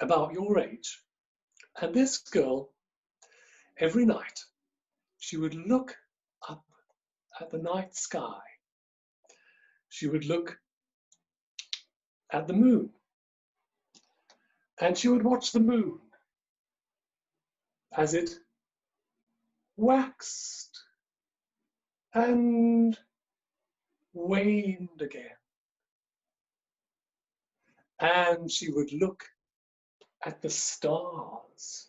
about your age. And this girl, every night, she would look up at the night sky. She would look at the moon. And she would watch the moon as it waxed and waned again. And she would look at the stars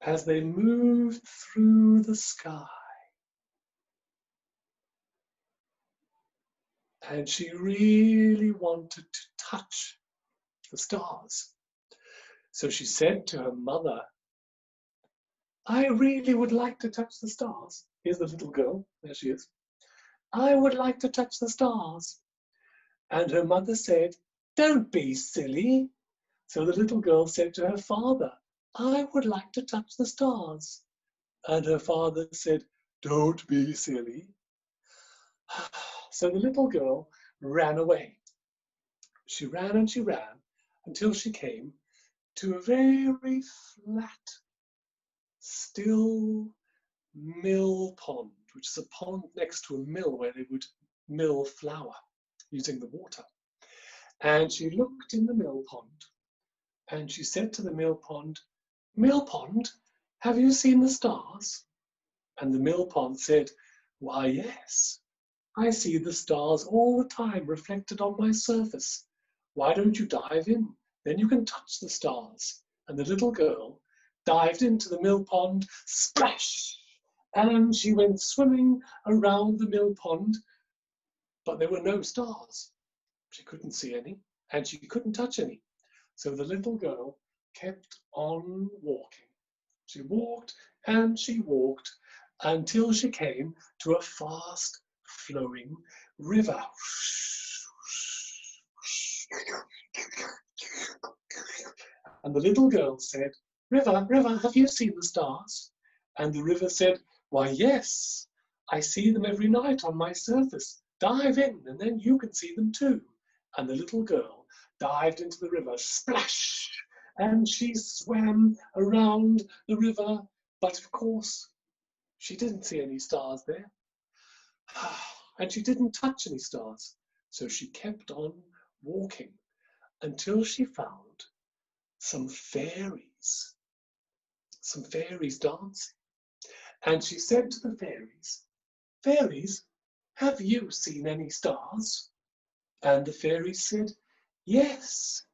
as they moved through the sky. And she really wanted to touch the stars. So she said to her mother, I really would like to touch the stars. Here's the little girl, there she is. I would like to touch the stars. And her mother said, don't be silly. So the little girl said to her father, I would like to touch the stars. And her father said, don't be silly. So the little girl ran away. She ran and she ran until she came to a very flat, still mill pond, which is a pond next to a mill where they would mill flour using the water. And she looked in the mill pond and she said to the mill pond, have you seen the stars? And the mill pond said, why, yes, I see the stars all the time reflected on my surface. Why don't you dive in? Then you can touch the stars. And the little girl dived into the mill pond, splash! And she went swimming around the mill pond, but there were no stars. She couldn't see any, and she couldn't touch any. So the little girl kept on walking. She walked and she walked until she came to a fast flowing river. And the little girl said, river, river, have you seen the stars? And the river said, why, yes, I see them every night on my surface. Dive in and then you can see them too. And the little girl dived into the river, splash, and she swam around the river. But of course, she didn't see any stars there. And she didn't touch any stars. So she kept on walking until she found some fairies dancing. And she said to the fairies, fairies, have you seen any stars? And the fairies said, yes,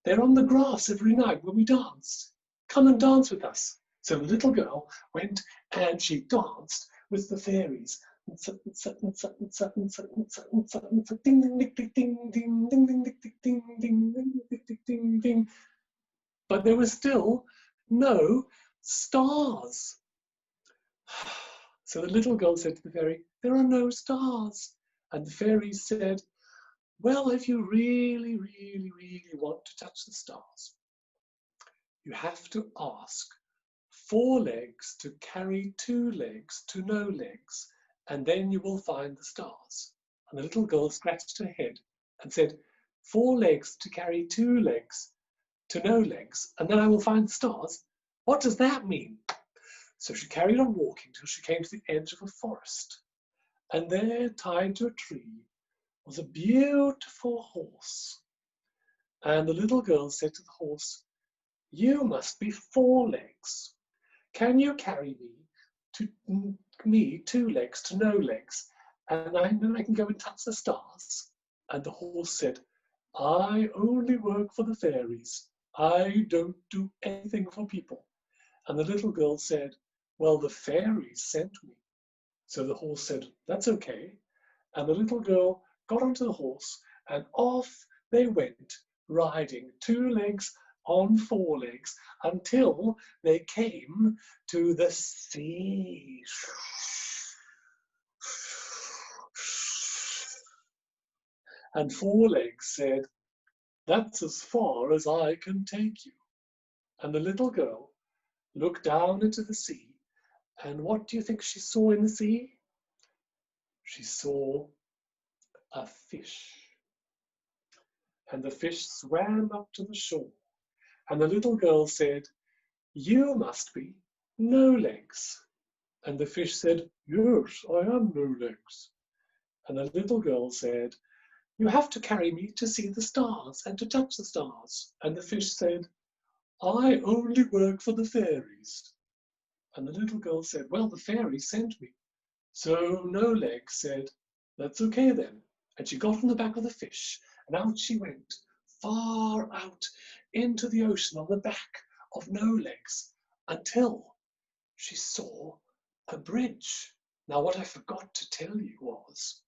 they're on the grass every night when we dance. Come and dance with us. So the little girl went and she danced with the fairies. Ding ding ding ding ding ding ding ding ding ding ding. But there were still no stars. So the little girl said to the fairy, there are no stars. And the fairy said, well, if you really, really, really want to touch the stars, you have to ask 4 legs to carry 2 legs to no legs, and then you will find the stars. And the little girl scratched her head and said, 4 legs to carry 2 legs to no legs, and then I will find the stars? What does that mean? So she carried on walking till she came to the edge of a forest, and there, tied to a tree, was a beautiful horse. And the little girl said to the horse, you must be 4 legs. Can you carry me 2 legs to no legs, and then I can go and touch the stars? And the horse said, I only work for the fairies. I don't do anything for people. And the little girl said, well, the fairies sent me. So the horse said, that's okay. And the little girl got onto the horse and off they went, riding 2 legs on 4 legs until they came to the sea. And 4 legs said, that's as far as I can take you. And the little girl looked down into the sea, and what do you think she saw in the sea? She saw a fish. And the fish swam up to the shore, And the little girl said, "You must be No Legs." And the fish said, "Yes, I am No Legs." And the little girl said, "You have to carry me to see the stars and to touch the stars." And the fish said, "I only work for the fairies." And the little girl said, "Well, the fairies sent me." So No Legs said, "That's okay then." And she got on the back of the fish, and out she went, far out into the ocean on the back of No Legs, until she saw a bridge. Now, what I forgot to tell you was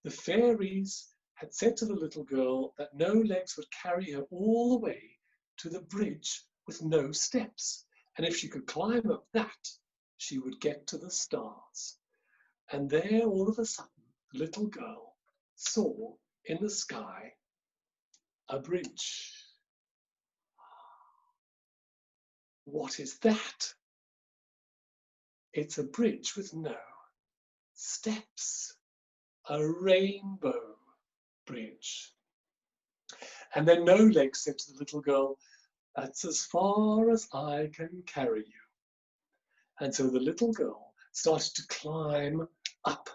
the fairies had said to the little girl that No Legs would carry her all the way to the bridge with no steps. And if she could climb up that, she would get to the stars. And there, all of a sudden, the little girl saw in the sky a bridge. What is that? It's a bridge with no steps, a rainbow bridge. And then No Legs said to the little girl, "That's as far as I can carry you." And so the little girl started to climb up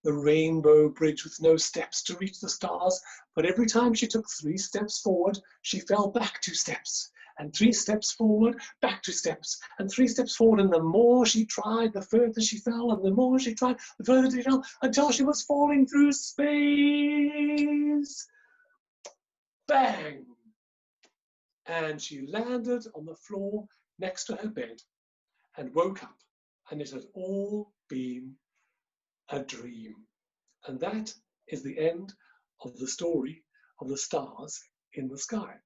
the rainbow bridge with no steps to reach the stars. But every time she took 3 steps forward, she fell back 2 steps. And 3 steps forward, back 2 steps, and 3 steps forward. And the more she tried, the further she fell. And the more she tried, the further she fell, until she was falling through space. Bang! And she landed on the floor next to her bed and woke up. And it had all been a dream. And that is the end of the story of the stars in the sky.